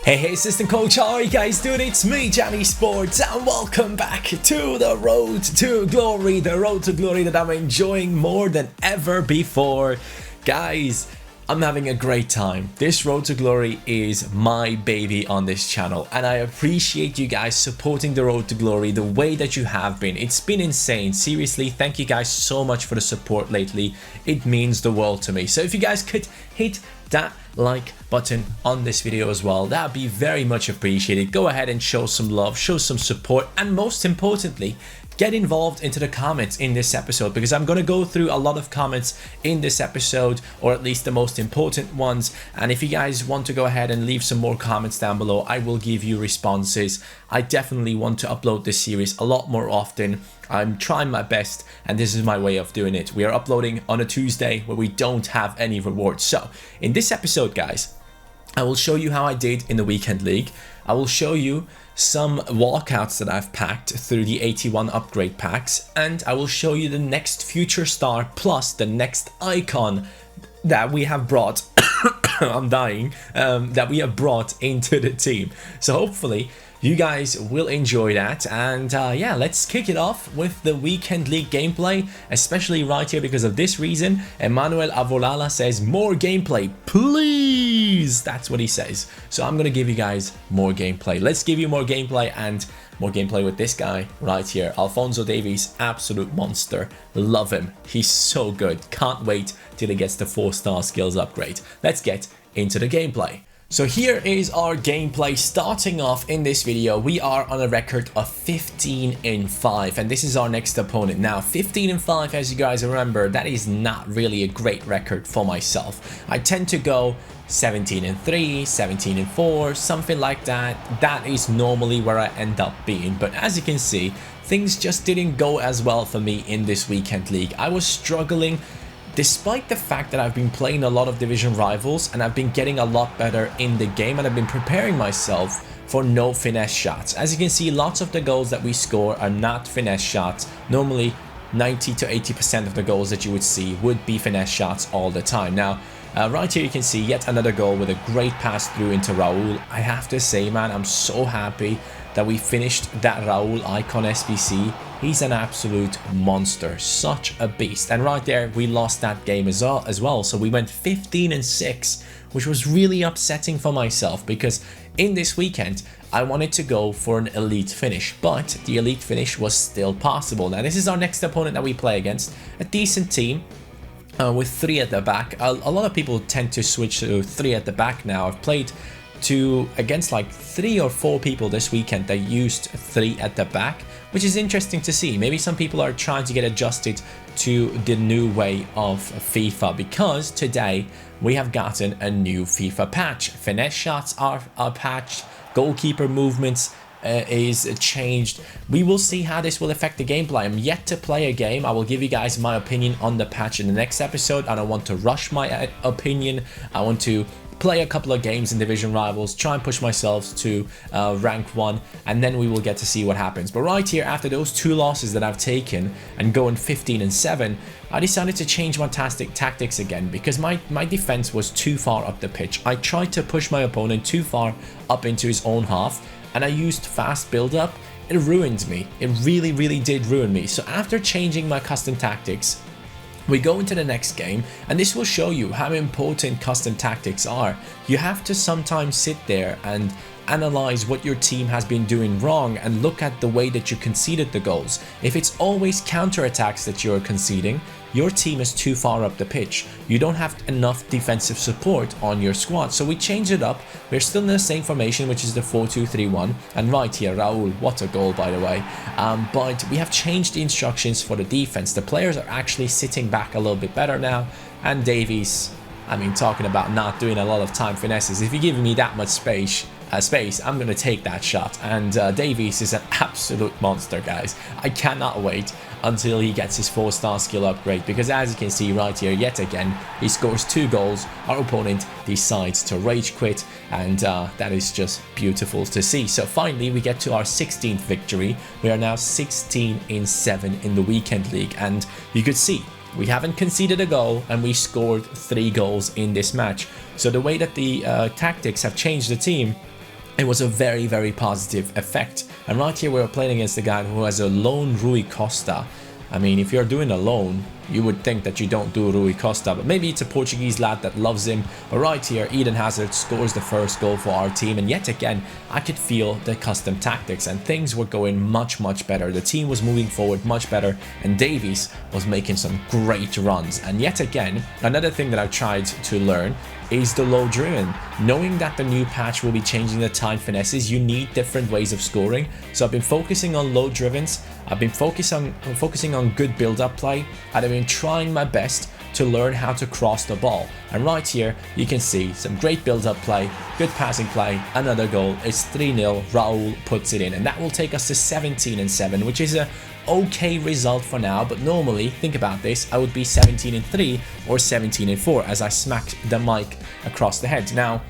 Hey assistant coach, how are you guys doing? It's me, CaniSports, and welcome back to the road to glory, that I'm enjoying more than ever before. Guys, I'm having a great time. This road to glory is my baby on this channel, and I appreciate you guys supporting the road to glory the way that you have been. It's been insane. Seriously, thank you guys so much for the support lately. It means the world to me. So if you guys could hit that like button on this video as well, that'd be very much appreciated. Go ahead and show some love, show some support, and most importantly, get involved into the comments in this episode, because I'm going to go through a lot of comments in this episode, or at least the most important ones. And if you guys want to go ahead and leave some more comments down below, I will give you responses. I definitely want to upload this series a lot more often. I'm trying my best, and this is my way of doing it. We are uploading on a Tuesday where we don't have any rewards. So in this episode, guys, I will show you how I did in the weekend league. I will show you some walkouts that I've packed through the 81 upgrade packs, and I will show you the next future star plus the next icon that we have brought I'm dying that we have brought into the team. So hopefully you guys will enjoy that, and yeah, let's kick it off with the weekend league gameplay, especially right here because of this reason. Emmanuel Avolala says more gameplay, please. That's what he says. So I'm gonna give you guys more gameplay. Let's give you more gameplay, and more gameplay with this guy right here, Alphonso Davies, absolute monster. Love him. He's so good. Can't wait till he gets the 4-star skills upgrade. Let's get into the gameplay. So here is our gameplay. Starting off in this video, we are on a record of 15-5, and this is our next opponent. Now 15-5, as you guys remember, that is not really a great record for myself. I tend to go 17-3, 17-4, something like that. That is normally where I end up being, but as you can see, things just didn't go as well for me in this weekend league. I was struggling, despite the fact that I've been playing a lot of division rivals and I've been getting a lot better in the game, and I've been preparing myself for no finesse shots. As you can see, lots of the goals that we score are not finesse shots. Normally 90 to 80% of the goals that you would see would be finesse shots all the time. Now right here you can see yet another goal with a great pass through into Raul. I have to say, man, I'm so happy that we finished that Raul icon SBC. He's an absolute monster, such a beast. And right there, we lost that game as well. So we went 15-6, which was really upsetting for myself, because in this weekend, I wanted to go for an elite finish, but the elite finish was still possible. Now this is our next opponent that we play against, a decent team. With 3 at the back. A lot of people tend to switch to 3 at the back now. I've played against like 3 or 4 people this weekend that used 3 at the back, which is interesting to see. Maybe some people are trying to get adjusted to the new way of FIFA, because today we have gotten a new FIFA patch. Finesse shots are patched, goalkeeper movements is changed. We will see how this will affect the gameplay. I'm yet to play a game. I will give you guys my opinion on the patch in the next episode. I don't want to rush my opinion. I want to play a couple of games in division rivals, try and push myself to rank 1, and then we will get to see what happens. But right here, after those 2 losses that I've taken and going 15-7, I decided to change my tactics again, because my defense was too far up the pitch. I tried to push my opponent too far up into his own half, and I used fast build-up. It ruined me. It really did ruin me. So after changing my custom tactics, we go into the next game, and this will show you how important custom tactics are. You have to sometimes sit there and analyze what your team has been doing wrong and look at the way that you conceded the goals. If it's always counterattacks that you're conceding, your team is too far up the pitch. You don't have enough defensive support on your squad. So we changed it up. We're still in the same formation, which is the 4-2-3-1. And right here, Raul, what a goal, by the way. But we have changed the instructions for the defense. The players are actually sitting back a little bit better now. And Davies, I mean, talking about not doing a lot of time finesses. If you give me that much space, I'm going to take that shot. And Davies is an absolute monster, guys. I cannot wait until he gets his 4-star skill upgrade, because as you can see right here, yet again, he scores 2 goals. Our opponent decides to rage quit, and that is just beautiful to see. So finally, we get to our 16th victory. We are now 16-7 in the weekend league, and you could see we haven't conceded a goal, and we scored 3 goals in this match. So the way that the tactics have changed the team, it was a very, very positive effect. And right here, we're playing against a guy who has a lone Rui Costa. I mean, if you're doing a loan, you would think that you don't do Rui Costa, but maybe it's a Portuguese lad that loves him. But right here, Eden Hazard scores the first goal for our team, and yet again, I could feel the custom tactics, and things were going much, much better. The team was moving forward much better, and Davies was making some great runs. And yet again, another thing that I've tried to learn is the low driven. Knowing that the new patch will be changing the time finesses, you need different ways of scoring. So I've been focusing on low drivens. I've been focusing on good build-up play, and I've been trying my best to learn how to cross the ball. And right here, you can see some great build-up play, good passing play, another goal. It's 3-0. Raul puts it in, and that will take us to 17-7, which is a okay result for now. But normally, think about this, I would be 17-3 or 17-4 as I smacked the mic across the head. Now,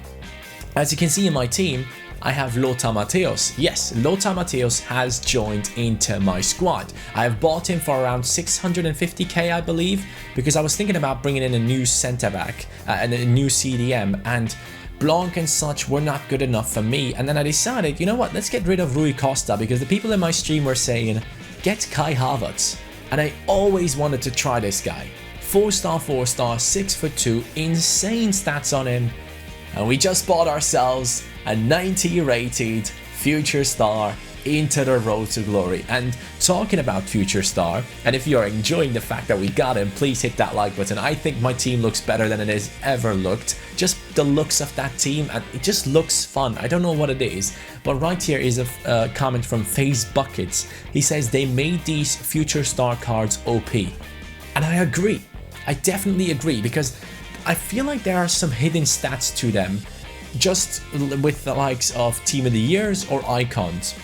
as you can see in my team, I have Lothar Matthäus. Yes, Lothar Matthäus has joined into my squad. I have bought him for around 650k, I believe, because I was thinking about bringing in a new centre-back and a new CDM, and Blanc and such were not good enough for me. And then I decided, you know what, let's get rid of Rui Costa, because the people in my stream were saying, get Kai Havertz. And I always wanted to try this guy. 4-star, 4-star, 6'2", insane stats on him. And we just bought ourselves a 90 rated future star into the road to glory. And talking about future star, and if you're enjoying the fact that we got him, please hit that like button. I think my team looks better than it has ever looked. Just the looks of that team, and it just looks fun. I don't know what it is, but right here is a comment from Phase Buckets. He says they made these future star cards OP, and I agree. I definitely agree, because I feel like there are some hidden stats to them, just with the likes of Team of the Years or icons.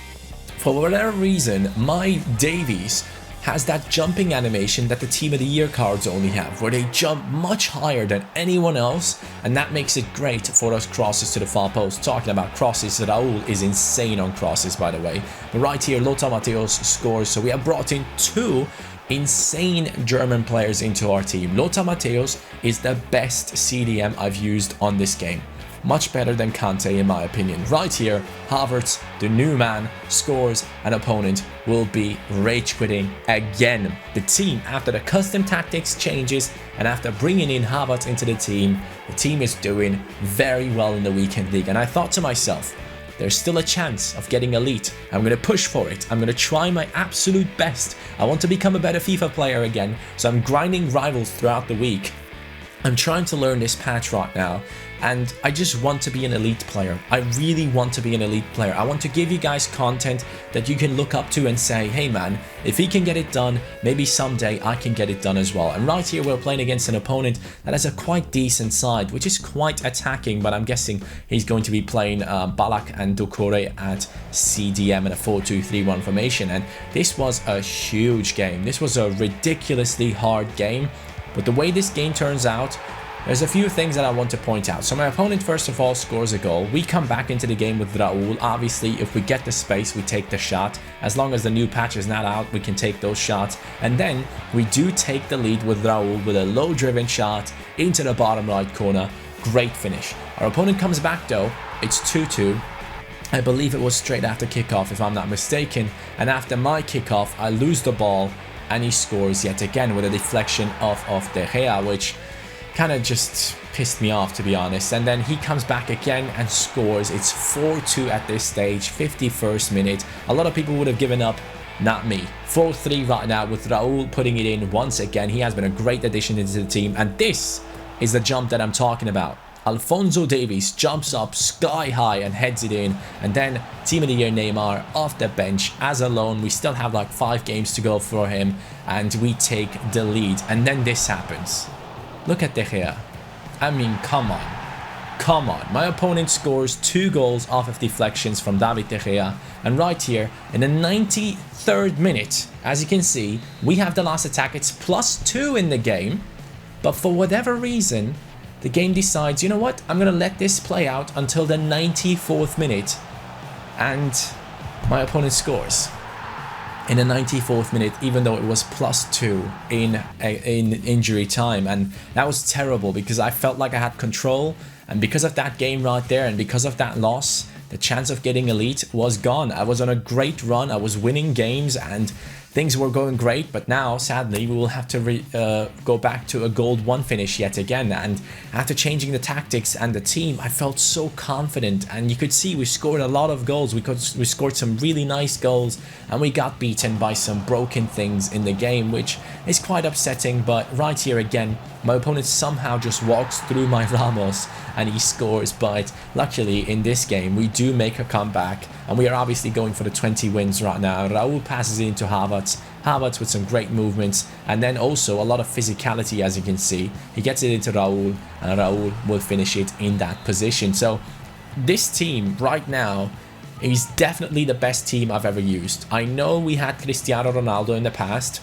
For whatever reason, my Davies has that jumping animation that the Team of the Year cards only have, where they jump much higher than anyone else, and that makes it great for those crosses to the far post. Talking about crosses, Raul is insane on crosses, by the way. But right here, Lothar Matthäus scores, so we have brought in two insane German players into our team. Lothar Matthäus is the best CDM I've used on this game. Much better than Kante in my opinion. Right here, Havertz, the new man, scores. An opponent will be rage quitting again. The team, after the custom tactics changes and after bringing in Havertz into the team is doing very well in the weekend league. And I thought to myself, there's still a chance of getting elite. I'm going to push for it. I'm going to try my absolute best. I want to become a better FIFA player again, so I'm grinding rivals throughout the week. I'm trying to learn this patch right now, and I just want to be an elite player. I really want to be an elite player. I want to give you guys content that you can look up to and say, hey man, if he can get it done, maybe someday I can get it done as well. And right here, we're playing against an opponent that has a quite decent side, which is quite attacking, but I'm guessing he's going to be playing Balak and Doucouré at CDM in a 4-2-3-1 formation. And this was a huge game. This was a ridiculously hard game. But the way this game turns out, there's a few things that I want to point out. So my opponent first of all scores a goal. We come back into the game with Raul. Obviously, if we get the space, we take the shot. As long as the new patch is not out, we can take those shots. And then we do take the lead with Raul with a low driven shot into the bottom right corner. Great finish. Our opponent comes back though. It's 2-2. I believe it was straight after kickoff if I'm not mistaken. And after my kickoff, I lose the ball. And he scores yet again with a deflection of De Gea, which kind of just pissed me off, to be honest. And then he comes back again and scores. It's 4-2 at this stage, 51st minute. A lot of people would have given up. Not me. 4-3 right now with Raul putting it in once again. He has been a great addition into the team. And this is the jump that I'm talking about. Alphonso Davies jumps up sky high and heads it in, and then Team of the Year Neymar off the bench as a loan. We still have like 5 games to go for him, and we take the lead. And then this happens. Look at De Gea. I mean, come on. Come on. My opponent scores 2 goals off of deflections from David De Gea. And right here, in the 93rd minute, as you can see, we have the last attack. It's +2 in the game. But for whatever reason, the game decides, you know what, I'm going to let this play out until the 94th minute. And my opponent scores in the 94th minute, even though it was +2 in injury time. And that was terrible because I felt like I had control. And because of that game right there, and because of that loss, the chance of getting elite was gone. I was on a great run, I was winning games and things were going great, but now sadly we will have to go back to a gold 1 finish yet again. And after changing the tactics and the team, I felt so confident, and you could see we scored a lot of goals. We scored some really nice goals, and we got beaten by some broken things in the game, which is quite upsetting. But right here again, my opponent somehow just walks through my Ramos and he scores. But luckily in this game we do make a comeback, and we are obviously going for the 20 wins right now. Raul passes it into Havertz. Havertz with some great movements, and then also a lot of physicality, as you can see. He gets it into Raul, and Raul will finish it in that position. So this team right now is definitely the best team I've ever used. I know we had Cristiano Ronaldo in the past,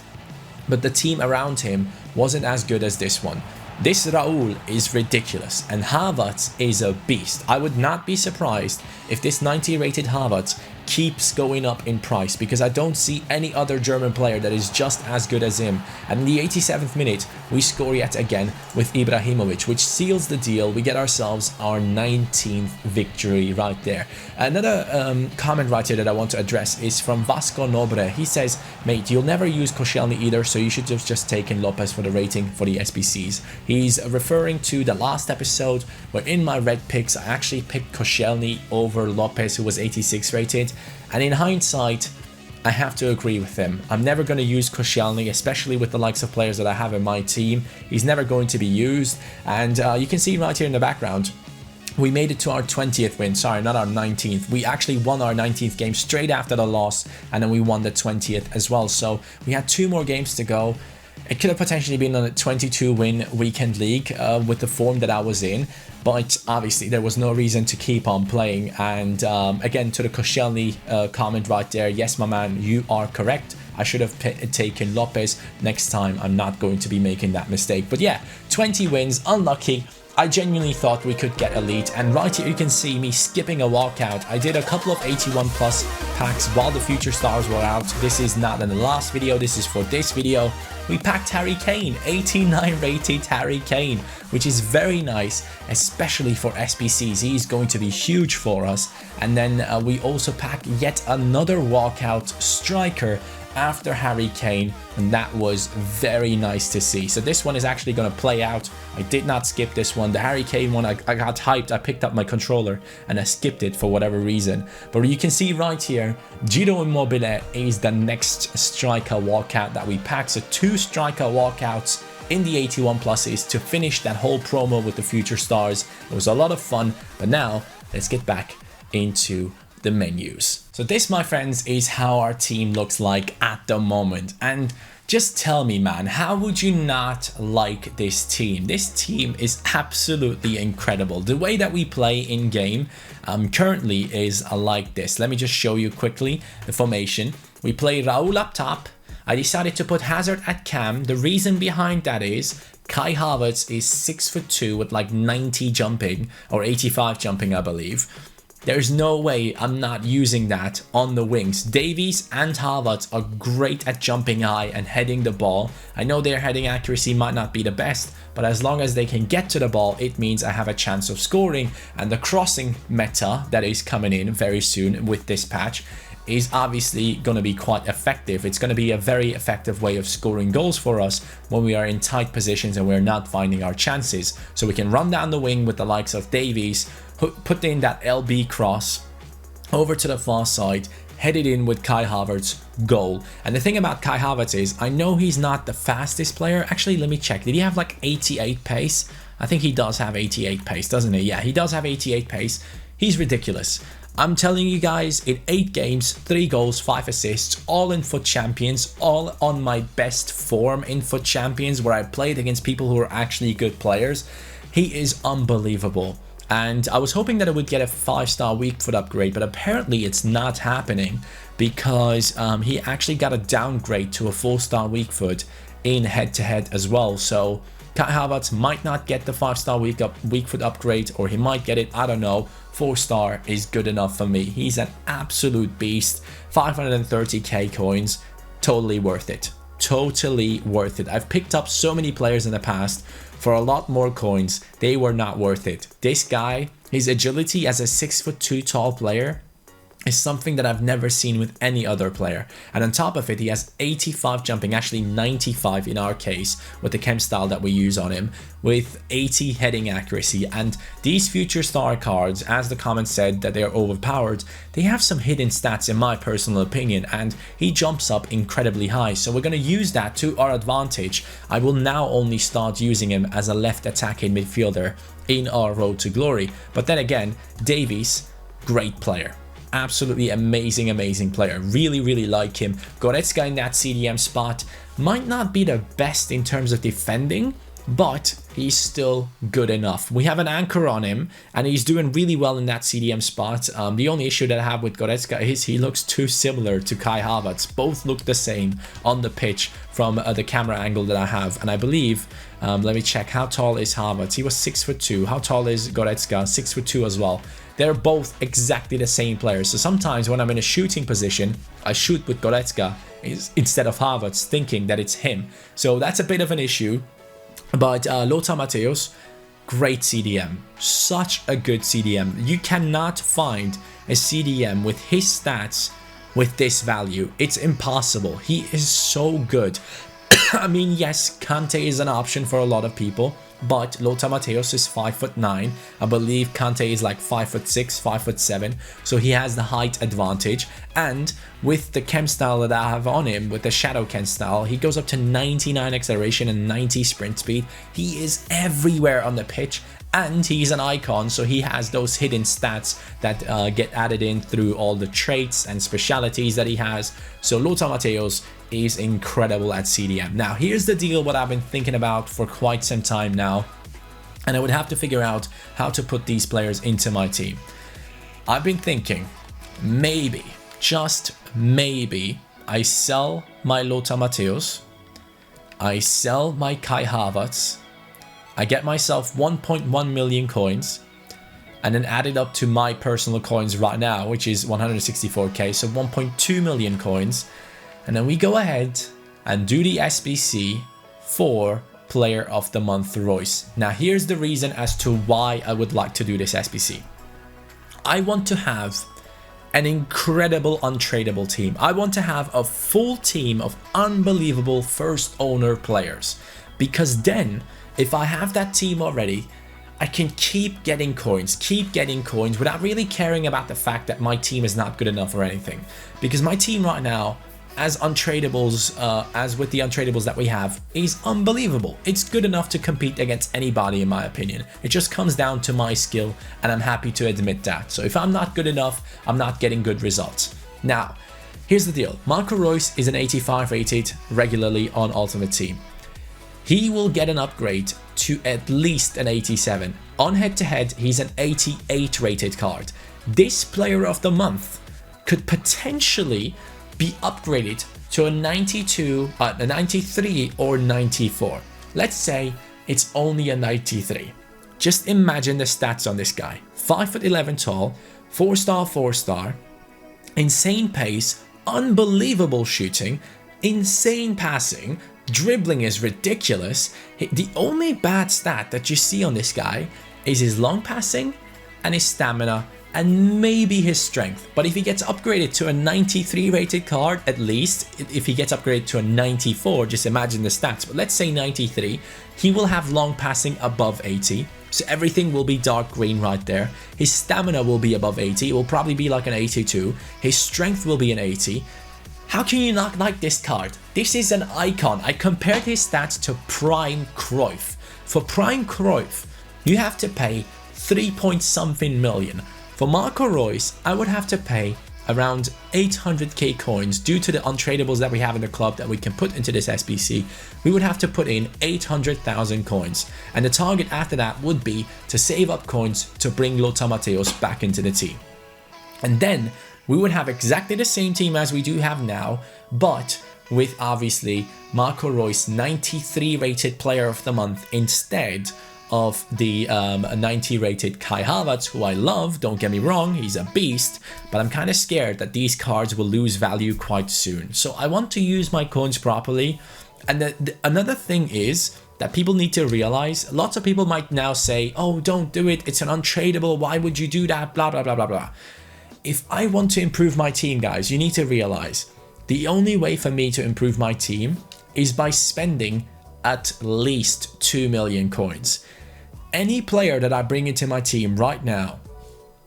but the team around him wasn't as good as this one. This Raul is ridiculous, and Havertz is a beast. I would not be surprised if this 90 rated Havertz keeps going up in price, because I don't see any other German player that is just as good as him. And in the 87th minute, we score yet again with Ibrahimovic, which seals the deal. We get ourselves our 19th victory right there. Another comment right here that I want to address is from Vasco Nobre. He says, mate, you'll never use Koscielny either, so you should have just taken Lopez for the rating for the SBCs. He's referring to the last episode where in my red picks, I actually picked Koscielny over Lopez, who was 86 rated. And in hindsight, I have to agree with him. I'm never going to use Koscielny, especially with the likes of players that I have in my team. He's never going to be used. And you can see right here in the background, we made it to our 20th win. Sorry, not our 19th. We actually won our 19th game straight after the loss, and then we won the 20th as well. So we had 2 more games to go. It could have potentially been on a 22-win weekend league with the form that I was in, but obviously there was no reason to keep on playing. And again, to the Koscielny comment right there, yes, my man, you are correct. I should have taken Lopez. Next time, I'm not going to be making that mistake. But yeah, 20 wins, unlucky. I genuinely thought we could get elite, and right here you can see me skipping a walkout. I did a couple of 81 plus packs while the future stars were out. This is not in the last video, this is for this video. We packed Harry Kane, 89 rated Harry Kane, which is very nice, especially for SBCs. He's going to be huge for us. And then we also packed yet another walkout striker after Harry Kane, and that was very nice to see. So this one is actually going to play out. I did not skip this one. The Harry Kane one, I got hyped. I picked up my controller and I skipped it for whatever reason. But you can see right here, Giro Immobile is the next striker walkout that we packed. So 2 striker walkouts in the 81 pluses to finish that whole promo with the future stars. It was a lot of fun, but now let's get back into the menus. So this, my friends, is how our team looks like at the moment. And just tell me, man, how would you not like this team? This team is absolutely incredible. The way that we play in game currently is like this. Let me just show you quickly the formation. We play Raul up top. I decided to put Hazard at cam. The reason behind that is Kai Havertz is 6'2" with like 90 jumping or 85 jumping, I believe. There's no way I'm not using that on the wings. Davies and Havertz are great at jumping high and heading the ball. I know their heading accuracy might not be the best, but as long as they can get to the ball, it means I have a chance of scoring. And the crossing meta that is coming in very soon with this patch is obviously going to be quite effective. It's going to be a very effective way of scoring goals for us when we are in tight positions and we're not finding our chances. So we can run down the wing with the likes of Davies, put in that LB cross over to the far side, head it in with Kai Havertz, goal. And the thing about Kai Havertz is, I know he's not the fastest player. Actually, let me check. Did he have like 88 pace? I think he does have 88 pace, doesn't he? Yeah, he does have 88 pace. He's ridiculous. I'm telling you guys, in 8 games, 3 goals, 5 assists, all in FUT Champions, all on my best form in FUT Champions, where I played against people who are actually good players. He is unbelievable. And I was hoping that I would get a 5-star weak foot upgrade, but apparently it's not happening because he actually got a downgrade to a 4-star weak foot in head-to-head as well. So Kai Havertz might not get the 5-star weak foot upgrade, or he might get it, I don't know. 4-star is good enough for me. He's an absolute beast. 530k coins, totally worth it. Totally worth it. I've picked up so many players in the past for a lot more coins. They were not worth it. This guy, His agility as a 6'2" tall player is something that I've never seen with any other player. And on top of it, he has 85 jumping, actually 95 in our case, with the chem style that we use on him, with 80 heading accuracy. And these future star cards, as the comment said that they are overpowered, they have some hidden stats in my personal opinion, and he jumps up incredibly high. So we're going to use that to our advantage. I will now only start using him as a left attacking midfielder in our road to glory. But then again, Davies, great player. Absolutely amazing player. Really like him. Goretzka in that CDM spot might not be the best in terms of defending, but he's still good enough. We have an anchor on him, and he's doing really well in that CDM spot. The only issue that I have with Goretzka is he looks too similar to Kai Havertz. Both look the same on the pitch from the camera angle that I have. And I believe, let me check, how tall is Havertz? He was 6'2". How tall is Goretzka? 6'2" as well. They're both exactly the same players. So sometimes when I'm in a shooting position, I shoot with Goretzka instead of Havertz, thinking that it's him. So that's a bit of an issue. But Lothar Matthäus, great CDM. Such a good CDM. You cannot find a CDM with his stats with this value. It's impossible. He is so good. I mean, yes, Kante is an option for a lot of people, but Lothar Matthäus is 5'9". I believe Kante is like 5'6", 5'7", so he has the height advantage. And with the chem style that I have on him, with the shadow chem style, he goes up to 99 acceleration and 90 sprint speed. He is everywhere on the pitch, and he's an icon, so he has those hidden stats that get added in through all the traits and specialities that he has. So Lothar Matthäus is incredible at CDM. Now, here's the deal, what I've been thinking about for quite some time now, and I would have to figure out how to put these players into my team. I've been thinking, maybe, just maybe, I sell my Lothar Matthäus, I sell my Kai Havertz, I get myself 1.1 million coins, and then add it up to my personal coins right now, which is 164k, so 1.2 million coins. And then we go ahead and do the SBC for Player of the Month Royce. Now, here's the reason as to why I would like to do this SBC. I want to have an incredible untradeable team. I want to have a full team of unbelievable first owner players, because then if I have that team already, I can keep getting coins without really caring about the fact that my team is not good enough or anything. Because my team right now, as untradables, as with the untradables that we have, is unbelievable. It's good enough to compete against anybody, in my opinion. It just comes down to my skill, and I'm happy to admit that. So if I'm not good enough, I'm not getting good results. Now, here's the deal. Marco Reus is an 85 rated regularly on Ultimate Team. He will get an upgrade to at least an 87. On head-to-head, he's an 88 rated card. This Player of the Month could potentially be upgraded to a 92, a 93 or 94. Let's say it's only a 93. Just imagine the stats on this guy. 5'11" tall, 4-star, 4-star, insane pace, unbelievable shooting, insane passing, dribbling is ridiculous. The only bad stat that you see on this guy is his long passing and his stamina and maybe his strength. But if he gets upgraded to a 93 rated card, at least, if he gets upgraded to a 94, just imagine the stats, but let's say 93, he will have long passing above 80. So everything will be dark green right there. His stamina will be above 80. It will probably be like an 82. His strength will be an 80. How can you not like this card? This is an icon. I compared his stats to Prime Cruyff. For Prime Cruyff, you have to pay 3-point-something million. For Marco Reus, I would have to pay around 800k coins due to the untradables that we have in the club that we can put into this SBC. We would have to put in 800,000 coins. And the target after that would be to save up coins to bring Lothar Matthäus back into the team. And then we would have exactly the same team as we do have now, but with obviously Marco Reus 93 rated Player of the Month instead of the 90 rated Kai Havertz, who I love, don't get me wrong, he's a beast, but I'm kind of scared that these cards will lose value quite soon. So I want to use my coins properly. And another thing is that people need to realize. Lots of people might now say, oh, don't do it, it's an untradeable, why would you do that, blah, blah, blah, blah, blah. If I want to improve my team, guys, you need to realize the only way for me to improve my team is by spending at least 2 million coins. Any player that I bring into my team right now,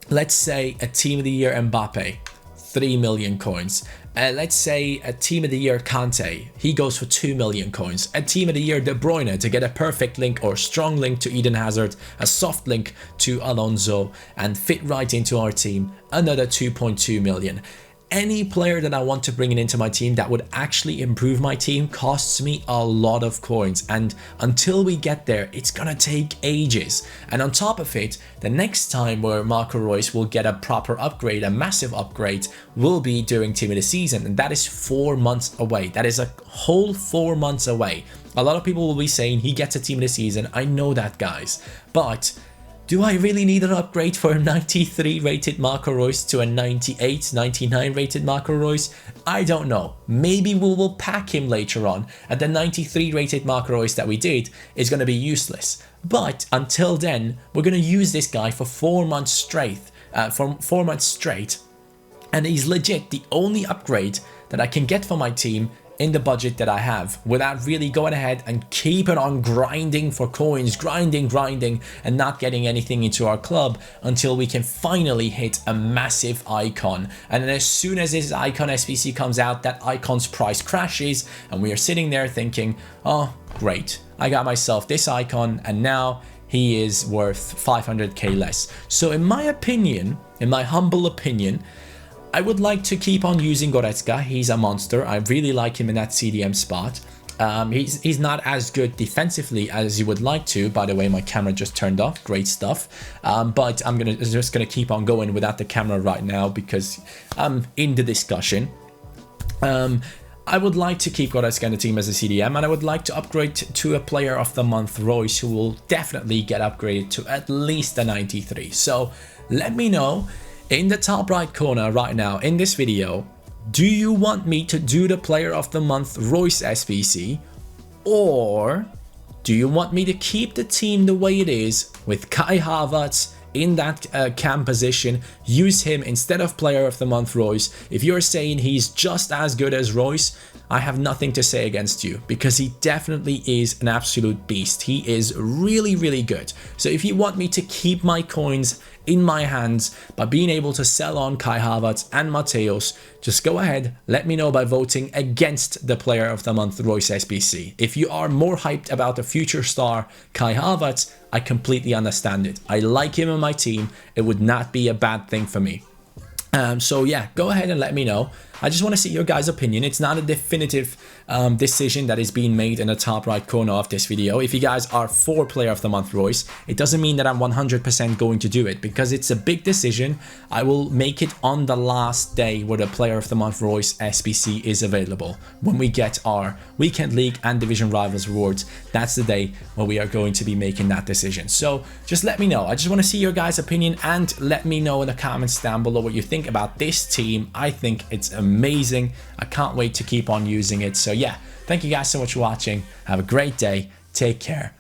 let's say a Team of the Year Mbappe, 3 million coins. Let's say a Team of the Year Kante, he goes for 2 million coins. A Team of the Year De Bruyne to get a perfect link or strong link to Eden Hazard, a soft link to Alonso, and fit right into our team, another 2.2 million. Any player that I want to bring into my team that would actually improve my team costs me a lot of coins, and until we get there, it's gonna take ages. And on top of it, the next time where Marco Reus will get a proper upgrade, a massive upgrade, will be during Team of the Season, and that is 4 months away. That is a whole 4 months away. A lot of people will be saying he gets a Team of the Season. I know that, guys, but do I really need an upgrade for a 93 rated Marco Reus to a 98, 99 rated Marco Reus? I don't know. Maybe we will pack him later on, and the 93 rated Marco Reus that we did is going to be useless. But until then, we're going to use this guy for 4 months straight. And he's legit the only upgrade that I can get for my team in the budget that I have, without really going ahead and keeping on grinding for coins, grinding, and not getting anything into our club until we can finally hit a massive icon. And then as soon as this icon SBC comes out, that icon's price crashes, and we are sitting there thinking, oh great, I got myself this icon, and now he is worth 500k less. So in my opinion, in my humble opinion, I would like to keep on using Goretzka. He's a monster. I really like him in that CDM spot. He's not as good defensively as you would like to. By the way, my camera just turned off. Great stuff. But I'm just gonna keep on going without the camera right now because I'm in the discussion. I would like to keep Goretzka in the team as a CDM, and I would like to upgrade to a Player of the Month Reus, who will definitely get upgraded to at least a 93. So let me know in the top right corner right now in this video, do you want me to do the Player of the Month Reus SBC, or do you want me to keep the team the way it is with Kai Havertz in that cam position, use him instead of Player of the Month Reus? If you're saying he's just as good as Reus, I have nothing to say against you, because he definitely is an absolute beast. He is really, really good. So if you want me to keep my coins in my hands by being able to sell on Kai Havertz and Mateos, just go ahead, let me know by voting against the Player of the Month Reus SBC. If you are more hyped about the future star Kai Havertz, I completely understand it. I like him on my team. It would not be a bad thing for me. So yeah, go ahead and let me know. I just want to see your guys' opinion. It's not a definitive decision that is being made in the top right corner of this video. If you guys are for Player of the Month Reus, it doesn't mean that I'm 100% going to do it, because it's a big decision. I will make it on the last day where the Player of the Month Reus SBC is available. When we get our Weekend League and Division Rivals rewards, that's the day where we are going to be making that decision. So just let me know. I just want to see your guys' opinion, and let me know in the comments down below what you think about this team. I think it's amazing. I can't wait to keep on using it. So yeah, thank you guys so much for watching. Have a great day. Take care.